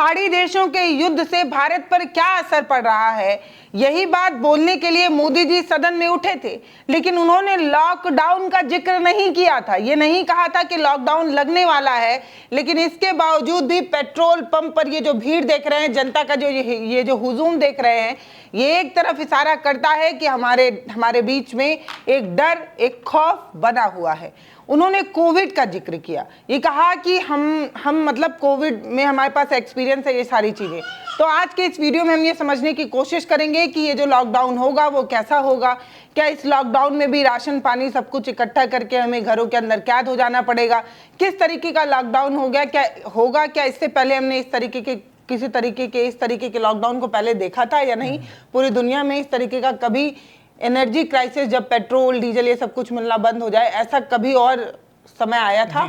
खाड़ी देशों के युद्ध से भारत पर क्या असर पड़ रहा है, यही बात बोलने के लिए मोदी जी सदन में उठे थे, लेकिन उन्होंने लॉकडाउन का जिक्र नहीं किया था। ये नहीं कहा था कि लॉकडाउन लगने वाला है, लेकिन इसके बावजूद भी पेट्रोल पंप पर ये जो भीड़ देख रहे हैं, जनता का जो ये जो हुजूम देख रहे हैं, ये एक तरफ इशारा करता है कि हमारे बीच में एक डर, एक खौफ बना हुआ है। उन्होंने कोविड का जिक्र किया, ये कहा कि हम मतलब कोविड में हमारे पास एक्सपीरियंस है, ये सारी चीज़ें। तो आज के इस वीडियो में हम ये समझने की कोशिश करेंगे कि ये जो लॉकडाउन होगा वो कैसा होगा, क्या इस लॉकडाउन में भी राशन पानी सब कुछ इकट्ठा करके हमें घरों के अंदर कैद हो जाना पड़ेगा, किस तरीके का लॉकडाउन क्या इससे पहले हमने इस तरीके के लॉकडाउन को पहले देखा था या नहीं, पूरी दुनिया में इस तरीके का कभी एनर्जी क्राइसिस, जब पेट्रोल डीजल ये सब कुछ मिलना बंद हो जाए, ऐसा कभी और समय आया था?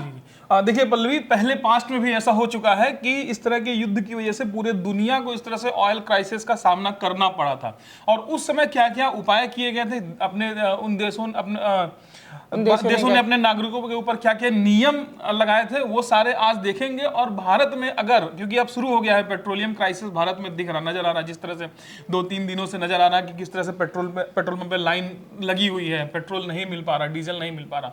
देखिए पल्लवी, पहले पास्ट में भी ऐसा हो चुका है कि इस तरह के युद्ध की वजह से पूरे दुनिया को इस तरह से ऑयल क्राइसिस का सामना करना पड़ा था। और उस समय क्या क्या उपाय किए गए थे, अपने उन देशों ने अपने नागरिकों के ऊपर क्या क्या नियम लगाए थे, वो सारे आज देखेंगे। और भारत में अगर, क्योंकि अब शुरू हो गया है पेट्रोलियम क्राइसिस, भारत में नजर आ रहा है, जिस तरह से 2-3 दिनों से नजर आ रहा है कि किस तरह से पेट्रोल पंप पे लाइन लगी हुई है, पेट्रोल नहीं मिल पा रहा, डीजल नहीं मिल पा रहा।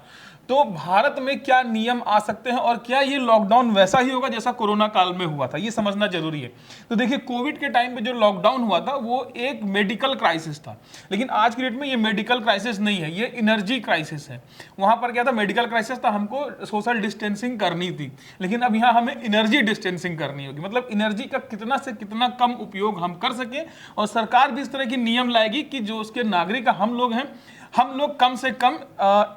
तो भारत में क्या नियम आ सकते हैं और क्या ये लॉकडाउन वैसा ही होगा जैसा कोरोना काल में हुआ था, ये समझना जरूरी है। तो देखिए, कोविड के टाइम पे जो लॉकडाउन हुआ था वो एक मेडिकल क्राइसिस था, लेकिन आज की डेट में ये मेडिकल क्राइसिस नहीं है, ये एनर्जी क्राइसिस है। वहां पर क्या था, मेडिकल क्राइसिस था, हमको सोशल डिस्टेंसिंग करनी थी, लेकिन अब यहाँ हमें एनर्जी डिस्टेंसिंग करनी होगी, मतलब एनर्जी का कितना से कितना कम उपयोग हम कर सके। और सरकार भी इस तरह की नियम लाएगी कि जो उसके नागरिक हम लोग हैं, हम लोग कम से कम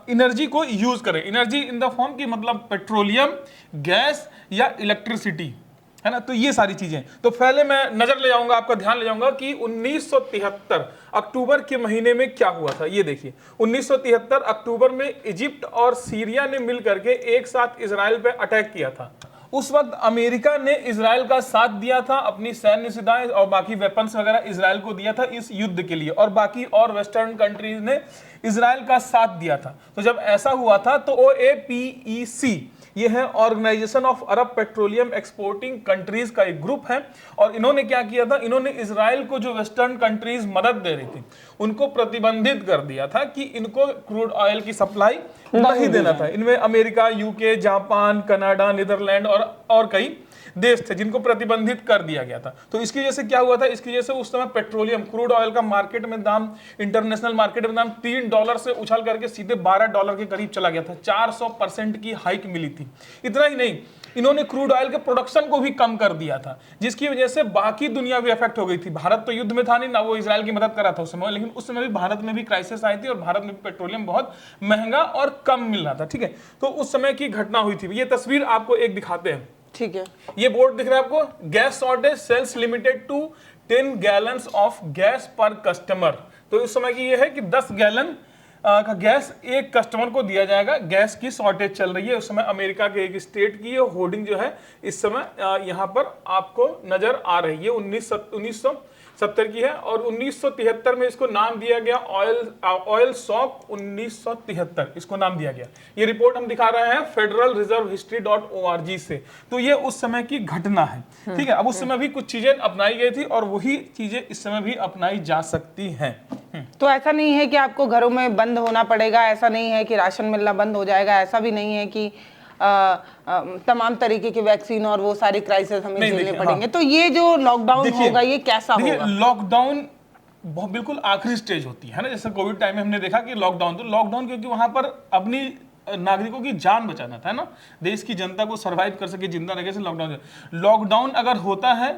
एनर्जी को यूज करें। एनर्जी इन द फॉर्म की मतलब पेट्रोलियम, गैस या इलेक्ट्रिसिटी, है ना। तो ये सारी चीजें, तो पहले मैं नजर ले जाऊंगा, आपका ध्यान ले जाऊंगा कि 1973 अक्टूबर के महीने में क्या हुआ था। ये देखिए, 1973 अक्टूबर में इजिप्ट और सीरिया ने मिलकर के एक साथ इजराइल पे अटैक किया था। उस वक्त अमेरिका ने इजराइल का साथ दिया था, अपनी सैन्य सुविधाएं और बाकी वेपन्स वगैरह इजराइल को दिया था इस युद्ध के लिए, और बाकी और वेस्टर्न कंट्रीज ने इजराइल का साथ दिया था। तो जब ऐसा हुआ था तो OAPEC, ये है organisation of Arab petroleum exporting countries का एक ग्रुप है, और इन्होंने क्या किया था, इन्होंने इजराइल को जो वेस्टर्न कंट्रीज मदद दे रही थी उनको प्रतिबंधित कर दिया था कि इनको क्रूड ऑयल की सप्लाई नहीं देना था। इनमें America, UK, Japan, Canada, Netherland और कई देश थे जिनको प्रतिबंधित कर दिया गया था। तो इसकी वजह से क्या हुआ था, इसकी वजह से उस समय पेट्रोलियम, क्रूड ऑयल का मार्केट में दाम, इंटरनेशनल मार्केट में दाम $3 से उछल करके सीधे $12 के करीब चला गया था। 400% की हाइक मिली थी। इतना ही नहीं, इन्होंने क्रूड ऑयल के प्रोडक्शन को भी कम कर दिया था, जिसकी वजह से बाकी दुनिया भी इफेक्ट हो गई थी। भारत तो युद्ध में था नहीं ना, वो इजराइल की मदद कर रहा था उस समय, लेकिन उस समय भी भारत में भी क्राइसिस आई थी और भारत में भी पेट्रोलियम बहुत महंगा और कम मिल रहा था। ठीक है, तो उस समय की घटना हुई थी। ये तस्वीर आपको एक दिखाते हैं। ठीक है, ये बोर्ड दिख रहा है आपको, gas shortage sales limited to 10 gallons of gas पर कस्टमर। तो इस समय की ये है कि 10 गैलन का गैस एक कस्टमर को दिया जाएगा। गैस की शॉर्टेज चल रही है उस समय अमेरिका के एक स्टेट की। होर्डिंग जो है इस समय यहाँ पर आपको नजर आ रही है, 1970 की है, और 1973 में इसको नाम दिया गया ऑयल शॉक 1973 इसको नाम दिया गया। ये रिपोर्ट हम दिखा रहे हैं फेडरल रिजर्व हिस्ट्री.org से। तो ये उस समय की घटना है। ठीक है, अब उस समय भी कुछ चीजें अपनाई गई थी और वही चीजें इस समय भी अपनाई जा सकती हैं। तो ऐसा नहीं है कि आपको घरों में बंद होना पड़ेगा, ऐसा नहीं है कि राशन मिलना बंद हो जाएगा, ऐसा भी नहीं है कि तमाम तरीके की वैक्सीन और वो सारी क्राइसिस हमें झेलने पड़ेंगे। तो ये जो लॉकडाउन होगा ये कैसा होगा? लॉकडाउन बिल्कुल आखिरी स्टेज होती है ना, जैसे कोविड टाइम में हमने देखा कि लॉकडाउन क्योंकि वहां पर अपनी नागरिकों की जान बचाना था ना, देश की जनता को सरवाइव कर सके, जिंदा रखे। से लॉकडाउन अगर होता है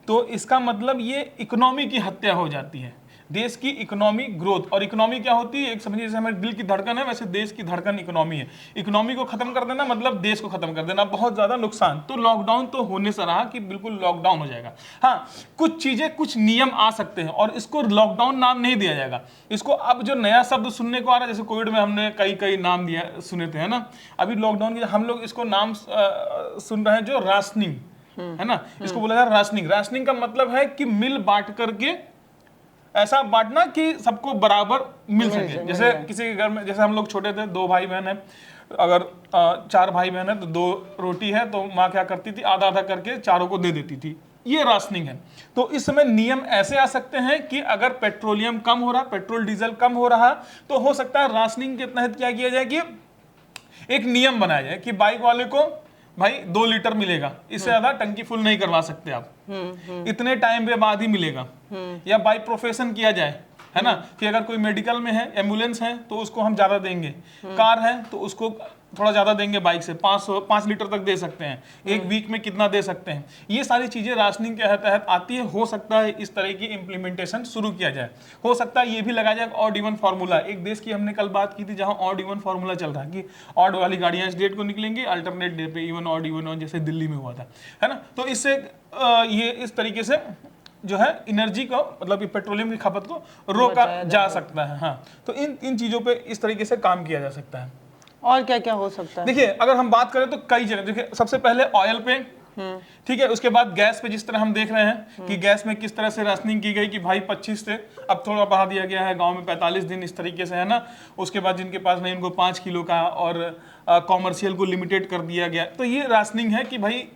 तो इसका मतलब ये इकोनॉमी की हत्या हो जाती है, देश की इकोनॉमी ग्रोथ। और इकोनॉमी क्या होती है, एक समझिए जैसे हमारे दिल की धड़कन है, वैसे देश की धड़कन इकोनॉमी है। इकोनॉमी को खत्म कर देना मतलब देश को खत्म कर देना, बहुत ज्यादा नुकसान। तो लॉकडाउन तो होने से रहा कि बिल्कुल लॉकडाउन हो जाएगा। हाँ, कुछ चीजें, कुछ नियम आ सकते हैं और इसको लॉकडाउन नाम नहीं दिया जाएगा। इसको अब जो नया शब्द सुनने को आ रहा है, जैसे कोविड में हमने कई नाम दिया सुने थे, है ना। अभी लॉकडाउन के हम लोग इसको नाम सुन रहे हैं जो राशनिंग, है ना, इसको बोला जाए राशनिंग। राशनिंग का मतलब है कि मिल बांट करके ऐसा बांटना कि सबको बराबर मिल सके। जैसे किसी के घर में, जैसे हम लोग छोटे थे, 2 भाई बहन है, अगर 4 भाई बहन है तो 2 रोटी है, तो माँ क्या करती थी, आधा आधा करके चारों को दे देती थी। ये राशनिंग है। तो इस समय नियम ऐसे आ सकते हैं कि अगर पेट्रोलियम कम हो रहा, पेट्रोल डीजल कम हो रहा, तो हो सकता है राशनिंग के तहत क्या किया जाए कि एक नियम बनाया जाए कि बाइक वाले को भाई 2 लीटर मिलेगा, इससे ज्यादा टंकी फुल नहीं करवा सकते आप, इतने टाइम के बाद ही मिलेगा। या बाई प्रोफेशन किया जाए, है ना, कि अगर कोई मेडिकल में है, एम्बुलेंस है, तो उसको हम ज्यादा देंगे, कार है तो उसको थोड़ा ज्यादा देंगे, बाइक से 5 लीटर तक दे सकते हैं, एक वीक में कितना दे सकते हैं। ये सारी चीजें राशनिंग के तहत आती है। हो सकता है इस तरह की इंप्लीमेंटेशन शुरू किया जाए। हो सकता है ये भी लगाया जाए ऑड इवन फार्मूला। एक देश की हमने कल बात की थी जहां ऑड इवन फार्मूला चल रहा है कि ऑड वाली गाड़ियां इस डेट को निकलेंगी, अल्टरनेट डे पे इवन ऑड जैसे दिल्ली में हुआ था, है ना। तो इससे ये इस तरीके से जो है एनर्जी को, मतलब पेट्रोलियम की खपत को रोका जा सकता है। हाँ, तो इन चीजों पे इस तरीके से काम किया जा सकता है। और क्या क्या हो सकता है? देखिए, अगर हम बात करें तो कई जगह, देखिए सबसे पहले ऑयल पे, ठीक है, उसके बाद गैस पे, जिस तरह हम देख रहे हैं कि गैस में किस तरह से राशनिंग की गई कि भाई 25 से अब थोड़ा बढ़ा दिया गया है, गांव में 45 दिन इस तरीके से, है ना। उसके बाद जिनके पास नहीं उनको 5 किलो का, और कॉमर्शियल को लिमिटेड कर दिया गया। तो ये राशनिंग है कि भाई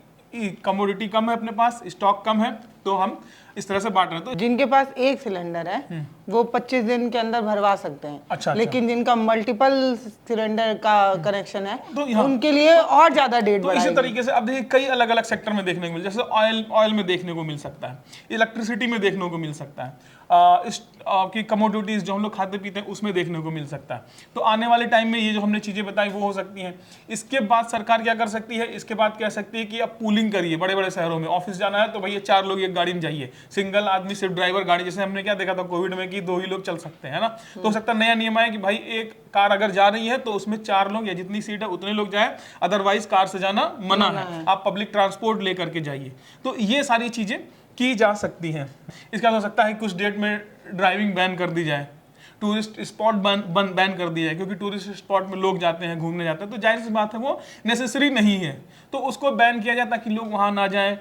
कमोडिटी कम है अपने पास, स्टॉक कम है, तो हम इस तरह से बांट रहे हैं। तो जिनके पास एक सिलेंडर है वो 25 दिन के अंदर भरवा सकते हैं। अच्छा। लेकिन जिनका मल्टीपल सिलेंडर का कनेक्शन है तो उनके लिए और ज्यादा डेट तो इसी तरीके से अब देखिए कई अलग अलग सेक्टर में देखने को मिल, जैसे ऑयल में देखने को मिल सकता है, इलेक्ट्रिसिटी में देखने को मिल सकता है, की कमोडिटीज जो हम लोग खाते पीते हैं उसमें देखने को मिल सकता है। तो आने वाले टाइम में ये जो हमने चीजें बताई वो हो सकती हैं। इसके बाद सरकार क्या कर सकती है, इसके बाद कह सकती है कि अब पूलिंग करिए। बड़े बड़े शहरों में ऑफिस जाना है तो भैया 4 लोग एक गाड़ी में जाइए, सिंगल आदमी सिर्फ ड्राइवर गाड़ी, जैसे हमने क्या देखा था कोविड में कि 2 ही लोग चल सकते हैं ना। तो हो सकता है नया नियम आए कि भाई एक कार अगर जा रही है तो उसमें 4 लोग या जितनी सीट है उतने लोग जाए, अदरवाइज कार से जाना मना है, आप पब्लिक ट्रांसपोर्ट लेकर के जाइए। तो ये सारी चीजें की जा सकती हैं। इसका हो सकता है कुछ डेट में ड्राइविंग बैन कर दी जाए, टूरिस्ट स्पॉट बैन कर दिया है, क्योंकि टूरिस्ट स्पॉट में लोग जाते हैं, घूमने जाते हैं, तो जाहिर सी बात है वो नेसेसरी नहीं है, तो उसको बैन किया जाए ताकि लोग वहाँ ना जाएं।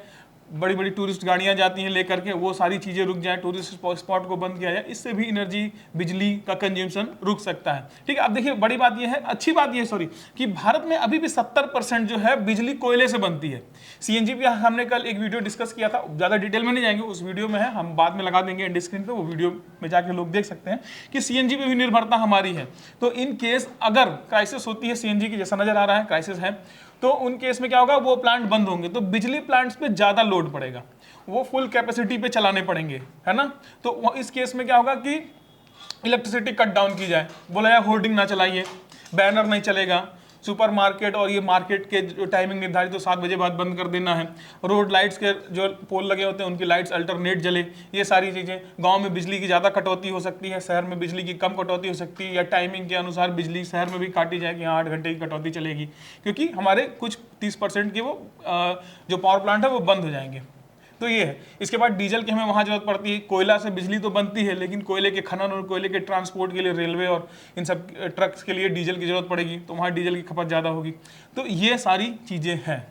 बड़ी बड़ी टूरिस्ट गाड़ियां जाती हैं लेकर के, वो सारी चीज़ें रुक जाए, टूरिस्ट स्पॉट को बंद किया जाए, इससे भी एनर्जी, बिजली का कंज्यूमशन रुक सकता है। ठीक है, अब देखिए बड़ी बात ये है, अच्छी बात ये सॉरी कि भारत में अभी भी 70% जो है बिजली कोयले से बनती है। सीएनजी पे हमने कल एक वीडियो डिस्कस किया था, ज़्यादा डिटेल में नहीं जाएंगे, उस वीडियो में है, हम बाद में लगा देंगे एंड स्क्रीन पे, वो वीडियो में जाके लोग देख सकते हैं कि सीएनजी पे भी निर्भरता हमारी है। तो इन केस अगर क्राइसिस होती है सीएनजी की, जैसा नजर आ रहा है क्राइसिस है, तो उन केस में क्या होगा, वो प्लांट बंद होंगे तो बिजली प्लांट्स पे ज्यादा लोड पड़ेगा, वो फुल कैपेसिटी पे चलाने पड़ेंगे, है ना। तो इस केस में क्या होगा कि इलेक्ट्रिसिटी कट डाउन की जाए, बोला जाए होर्डिंग ना चलाइए, बैनर नहीं चलेगा, सुपरमार्केट और ये मार्केट के जो टाइमिंग निर्धारित तो 7 बजे बाद बंद कर देना है, रोड लाइट्स के जो पोल लगे होते हैं उनकी लाइट्स अल्टरनेट जले, ये सारी चीज़ें। गांव में बिजली की ज़्यादा कटौती हो सकती है, शहर में बिजली की कम कटौती हो सकती है, या टाइमिंग के अनुसार बिजली शहर में भी काटी जाए कि हाँ 8 घंटे की कटौती चलेगी, क्योंकि हमारे कुछ 30% के वो जो पावर प्लांट है वो बंद हो जाएंगे। तो ये है। इसके बाद डीजल की हमें वहाँ जरूरत पड़ती है, कोयला से बिजली तो बनती है, लेकिन कोयले के खनन और कोयले के ट्रांसपोर्ट के लिए रेलवे और इन सब ट्रक्स के लिए डीजल की जरूरत पड़ेगी, तो वहाँ डीजल की खपत ज़्यादा होगी। तो ये सारी चीज़ें हैं।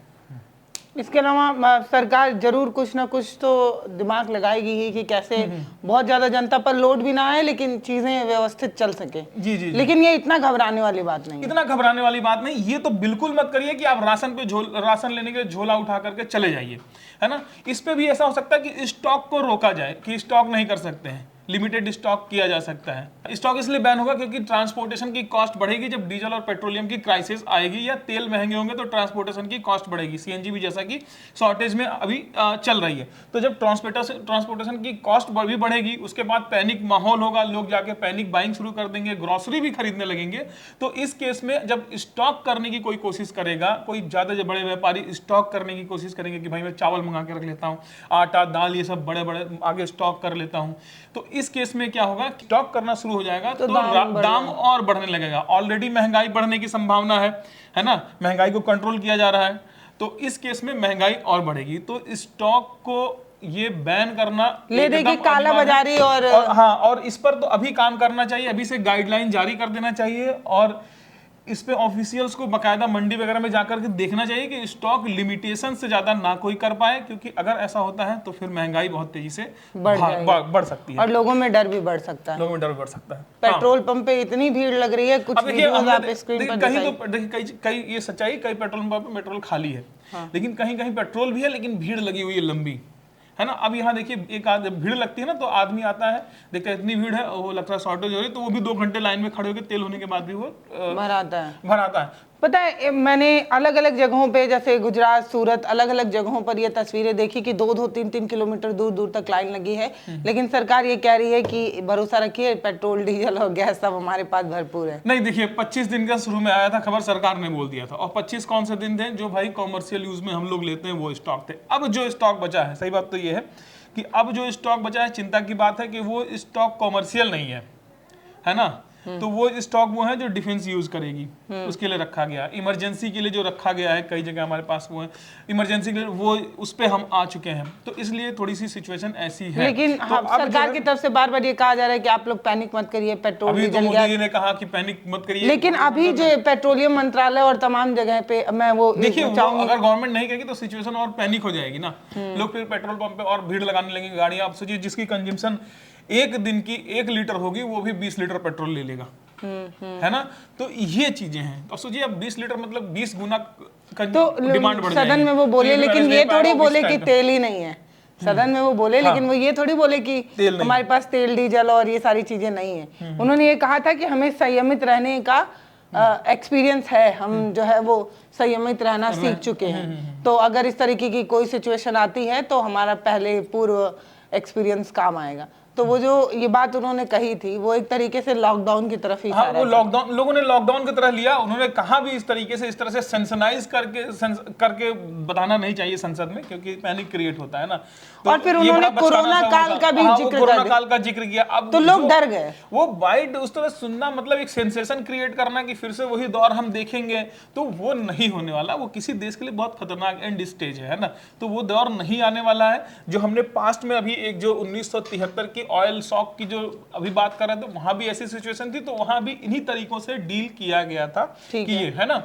इसके अलावा सरकार जरूर कुछ ना कुछ तो दिमाग लगाएगी ही कि कैसे बहुत ज्यादा जनता पर लोड भी ना आए लेकिन चीजें व्यवस्थित चल सके। जी। लेकिन ये इतना घबराने वाली बात नहीं है। इतना घबराने वाली बात नहीं, ये तो बिल्कुल मत करिए कि आप राशन लेने के लिए झोला उठा करके चले जाइए, है ना। इस पे भी ऐसा हो सकता है कि स्टॉक को रोका जाए, कि स्टॉक नहीं कर सकते हैं, लिमिटेड स्टॉक किया जा सकता है। स्टॉक इसलिए बैन होगा क्योंकि ट्रांसपोर्टेशन की कॉस्ट बढ़ेगी, जब डीजल और पेट्रोलियम की क्राइसिस आएगी या तेल महंगे होंगे तो ट्रांसपोर्टेशन की कॉस्ट बढ़ेगी। सीएनजी भी जैसा कि शॉर्टेज में अभी चल रही है, तो जब ट्रांसपोर्टेशन की कॉस्ट भी बढ़ेगी, उसके बाद पैनिक माहौल होगा, लोग जाके पैनिक बाइंग शुरू कर देंगे, ग्रोसरी भी खरीदने लगेंगे। तो इस केस में जब स्टॉक करने की कोई कोशिश करेगा, कोई ज्यादा बड़े व्यापारी स्टॉक करने की कोशिश करेंगे कि भाई मैं चावल मंगा के रख लेता हूँ, आटा दाल ये सब बड़े बड़े आगे स्टॉक कर लेता हूँ, तो इस केस में क्या होगा, स्टॉक करना शुरू हो जाएगा तो दाम और बढ़ने लगेगा। ऑलरेडी महंगाई बढ़ने की संभावना है ना, महंगाई को कंट्रोल किया जा रहा है, तो इस केस में महंगाई और बढ़ेगी। तो स्टॉक को ये बैन करना ले देगी काला बाजारी और हाँ, और इस पर तो अभी काम करना चाहिए, अभी से गाइडलाइन जारी कर देना चाहिए, और इस पे ऑफिशियल्स को बकायदा मंडी वगैरह में जाकर के देखना चाहिए कि स्टॉक लिमिटेशन से ज्यादा ना कोई कर पाए, क्योंकि अगर ऐसा होता है तो फिर महंगाई बहुत तेजी से बढ़ सकती है और लोगों में डर भी बढ़ सकता है। लोगों में डर भी बढ़ सकता है। पेट्रोल पंप पे इतनी भीड़ लग रही है, कुछ वीडियोस आप स्क्रीन पर कहीं तो देखिए कई ये सच्चाई, कई पेट्रोल पंप पे पेट्रोल खाली है, लेकिन कहीं कहीं पेट्रोल भी है लेकिन भीड़ लगी हुई है लंबी, है ना। अब यहाँ देखिए एक आध भीड़ लगती है ना, तो आदमी आता है, देखता है इतनी भीड़ है, वो लगता है शॉर्टेज हो रही है, तो वो भी 2 घंटे लाइन में खड़े होकर तेल होने के बाद भी वो भर आता है। पता है, मैंने अलग अलग जगहों पे जैसे गुजरात, सूरत, अलग अलग जगहों पर ये तस्वीरें देखी कि 2-2, 3-3 किलोमीटर दूर दूर तक लाइन लगी है, लेकिन सरकार ये कह रही है कि भरोसा रखिए, पेट्रोल, डीजल और गैस सब हमारे पास भरपूर है। नहीं देखिए, 25 दिन का शुरू में आया था खबर, सरकार ने बोल दिया था, और 25 कौन से दिन थे जो भाई कॉमर्शियल यूज में हम लोग लेते हैं, वो स्टॉक थे। अब जो स्टॉक बचा है, सही बात तो ये है कि अब जो स्टॉक बचा है, चिंता की बात है कि वो स्टॉक कॉमर्शियल नहीं है ना। तो वो स्टॉक वो है जो डिफेंस यूज करेगी, उसके लिए रखा गया, इमरजेंसी के लिए जो रखा गया है, कई जगह हमारे पास वो है इमरजेंसी के लिए, वो उस पे हम आ चुके हैं, तो इसलिए थोड़ी सी सिचुएशन ऐसी है। लेकिन तो सरकार की तरफ से बार बार ये कहा जा रहा है कि आप लोग पैनिक मत करिए, पेट्रोल अभी तो डीजल मोदी जी ने कहा कि पैनिक मत करिए, लेकिन अभी जो पेट्रोलियम मंत्रालय और तमाम जगह पे मैं वो देखिए, अगर गवर्नमेंट नहीं कहेगी तो सिचुएशन और पैनिक हो जाएगी ना, लोग फिर पेट्रोल पंप पे और भीड़ लगाने लगेंगे, गाड़ियां। आप सोचिए जिसकी कंजम्पशन एक दिन की 1 लीटर होगी, वो भी 20 लीटर पेट्रोल ले लेगा, है ना। तो ये चीजें हैं, तो सोचिए अब 20 लीटर मतलब 20 गुना तो डिमांड बढ़ जाएगी। सदन में वो बोले, लेकिन ये थोड़ी बोले कि तेल ही नहीं है। सदन में वो बोले, लेकिन वो ये थोड़ी बोले कि हमारे पास तेल, डीजल और ये सारी चीजें नहीं है। उन्होंने ये कहा था कि हमें संयमित रहने का एक्सपीरियंस है, हम जो है वो संयमित रहना सीख चुके हैं, तो अगर इस तरीके की कोई सिचुएशन आती है तो हमारा पहले पूर्व एक्सपीरियंस काम आएगा। तो वो जो ये बात उन्होंने कही थी, वो एक तरीके से लॉकडाउन की तरफ ही हाँ, वो लॉकडाउन, लोगों ने लॉकडाउन की तरह लिया। उन्होंने कहा भी इस तरीके से, इस तरह से सेंसनाइज करके बताना नहीं चाहिए संसद में, क्योंकि पैनिक क्रिएट होता है ना। तो और फिर उन्होंने कोरोना काल का भी जिक्र किया। अब तो लोग डर गए। वो वाइड उस तरह सुनना मतलब एक सेंसेशन क्रिएट करना कि फिर से वही दौर हम देखेंगे, तो वो नहीं होने वाला। वो किसी देश के लिए बहुत खतरनाक एंड स्टेज है ना, तो वो दौर नहीं आने वाला है। जो हमने पास्ट में अभी एक जो 1973 की ऑयल शॉक की जो अभी बात कर रहे थे, वहां भी ऐसी सिचुएशन थी, तो वहां भी इन्हीं तरीकों से डील किया गया था कि ये है ना।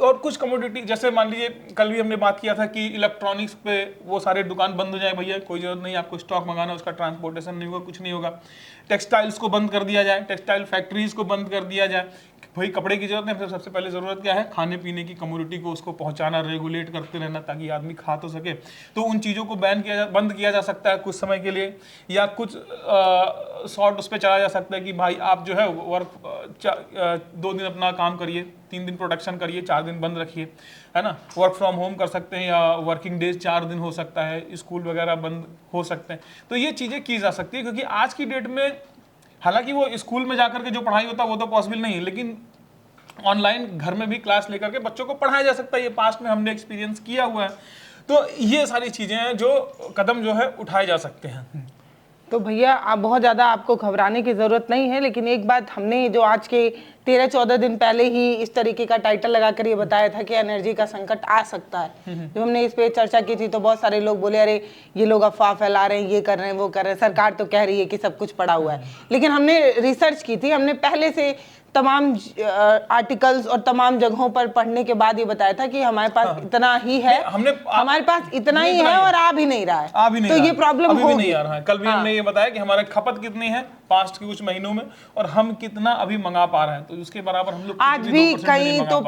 और कुछ कमोडिटी, जैसे मान लीजिए कल भी हमने बात किया था कि इलेक्ट्रॉनिक्स पे वो सारे दुकान बंद हो जाए, भैया कोई जरूरत नहीं, आपको स्टॉक मंगाना, उसका ट्रांसपोर्टेशन नहीं होगा, कुछ नहीं होगा। टेक्सटाइल्स को बंद कर दिया जाए, टेक्सटाइल फैक्ट्रीज को बंद कर दिया जाए। भाई कपड़े की जरूरत है, फिर सबसे पहले जरूरत क्या है, खाने पीने की कमोडिटी को उसको पहुंचाना, रेगुलेट करते रहना ताकि आदमी खा तो सके। तो उन चीज़ों को बंद किया जा सकता है कुछ समय के लिए, या कुछ शॉर्ट उस पर चला जा सकता है कि भाई आप जो है वर्क 2 दिन अपना काम करिए, 3 दिन प्रोडक्शन करिए, 4 दिन बंद रखिए, है ना। वर्क फ्रॉम होम कर सकते हैं, या वर्किंग डेज 4 दिन हो सकता है, स्कूल वगैरह बंद हो सकते हैं। तो ये चीज़ें की जा सकती है, क्योंकि आज की डेट में हालांकि वो स्कूल में जाकर के जो पढ़ाई होता है वो तो पॉसिबल नहीं है, लेकिन ऑनलाइन घर में भी क्लास लेकर के बच्चों को पढ़ाया जा सकता है। ये पास्ट में हमने एक्सपीरियंस किया हुआ है। तो ये सारी चीजें हैं जो कदम जो है उठाए जा सकते हैं। तो भैया आप बहुत ज़्यादा, आपको घबराने की ज़रूरत नहीं है, लेकिन एक बात हमने जो आज के 13-14 दिन पहले ही इस तरीके का टाइटल लगाकर ये बताया था कि एनर्जी का संकट आ सकता है। जब हमने इस पे चर्चा की थी तो बहुत सारे लोग बोले अरे ये लोग अफवाह फैला रहे हैं, ये कर रहे हैं, वो कर रहे हैं, सरकार तो कह रही है कि सब कुछ पड़ा हुआ है। लेकिन हमने रिसर्च की थी, हमने पहले से तमाम आर्टिकल्स और तमाम जगहों पर पढ़ने के बाद ये बताया था कि हमारे पास इतना ही है, हमारे पास इतना ही है और आ भी नहीं रहा है, तो ये प्रॉब्लम अभी भी नहीं आ रहा है। कल भी हमने ये बताया कि हमारे खपत कितनी है पास्ट के कुछ महीनों में, और हम कितना अभी मंगा पा रहे हैं, तो उसके बराबर हम लोग आज भी कहीं तो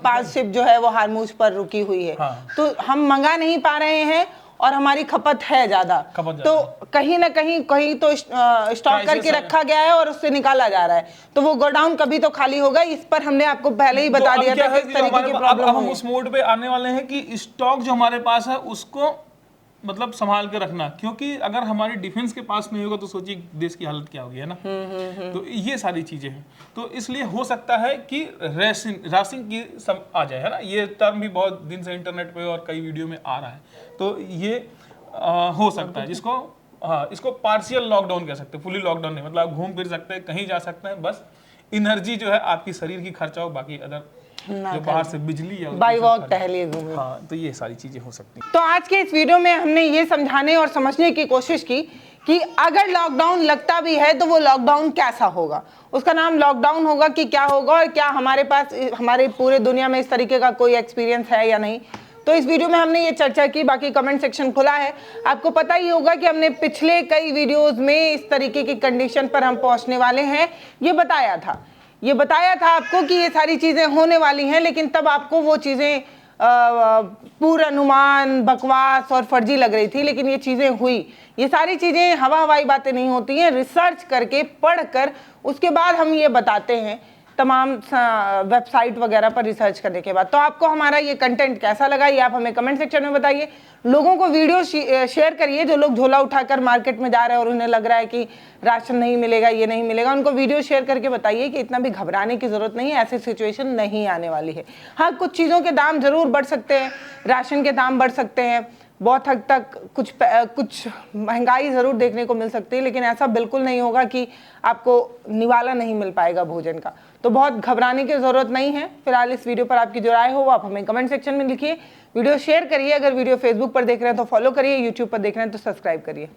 5 शिप जो है वो हारमूज पर रुकी हुई है। तो हम मंगा नहीं पा रहे हैं और हमारी खपत है ज्यादा, तो कहीं ना कहीं तो स्टॉक करके रखा गया है और उससे निकाला जा रहा है, तो वो गोडाउन कभी तो खाली होगा। इस पर हमने आपको पहले ही बता दिया था किस तरीके की प्रॉब्लम है। हम उस मोड पे आने वाले हैं कि स्टॉक जो हमारे पास है उसको मतलब संभाल के रखना, क्योंकि अगर हमारी डिफेंस के पास नहीं होगा तो सोचिए देश की हालत क्या होगी, है ना। तो ये सारी चीजें हैं, तो इसलिए हो सकता है कि राशिंग की आ जाए, है ना। ये टर्म भी बहुत दिन से इंटरनेट पे और कई वीडियो में आ रहा है, तो ये हो सकता है, जिसको इसको पार्शियल लॉकडाउन कह सकते हैं, फुली लॉकडाउन नहीं, मतलब आप घूम फिर सकते हैं, कहीं जा सकते हैं, बस एनर्जी जो है आपकी शरीर की खर्चा हो, बाकी अदर जो बाहर से बिजली या बाई वॉक टहलिए घूमिए। हाँ, तो ये सारी चीजें हो सकती हैं। तो आज के इस वीडियो में हमने ये समझाने और समझने की कोशिश की कि अगर लॉकडाउन लगता भी है तो वो लॉकडाउन कैसा होगा, उसका नाम लॉकडाउन होगा कि क्या होगा, और क्या हमारे पास हमारे पूरे दुनिया में इस तरीके का कोई एक्सपीरियंस है या नहीं। तो इस वीडियो में हमने ये चर्चा की, बाकी कमेंट सेक्शन खुला है। आपको पता ही होगा कि हमने पिछले कई वीडियोस में इस तरीके की कंडीशन पर हम पहुंचने वाले हैं, ये बताया था आपको कि ये सारी चीज़ें होने वाली हैं, लेकिन तब आपको वो चीज़ें पूर्वानुमान, बकवास और फर्जी लग रही थी, लेकिन ये चीज़ें हुई। ये सारी चीज़ें हवाई बातें नहीं होती हैं, रिसर्च करके पढ़कर उसके बाद हम ये बताते हैं, तमाम वेबसाइट वगैरह पर रिसर्च करने के बाद। तो आपको हमारा ये कंटेंट कैसा लगा ये आप हमें कमेंट सेक्शन में बताइए। लोगों को वीडियो शेयर करिए, जो लोग झोला उठाकर मार्केट में जा रहे हैं और उन्हें लग रहा है कि राशन नहीं मिलेगा, ये नहीं मिलेगा, उनको वीडियो शेयर करके बताइए कि इतना भी घबराने की जरूरत नहीं है, ऐसी सिचुएशन नहीं आने वाली है। हाँ, कुछ चीज़ों के दाम जरूर बढ़ सकते हैं, राशन के दाम बढ़ सकते हैं, बहुत हद तक कुछ महंगाई ज़रूर देखने को मिल सकती है, लेकिन ऐसा बिल्कुल नहीं होगा कि आपको निवाला नहीं मिल पाएगा भोजन का। तो बहुत घबराने की ज़रूरत नहीं है। फिलहाल इस वीडियो पर आपकी जो राय हो वो आप हमें कमेंट सेक्शन में लिखिए। वीडियो शेयर करिए, अगर वीडियो फेसबुक पर देख रहे हैं तो फॉलो करिए, यूट्यूब पर देख रहे हैं तो सब्सक्राइब करिए।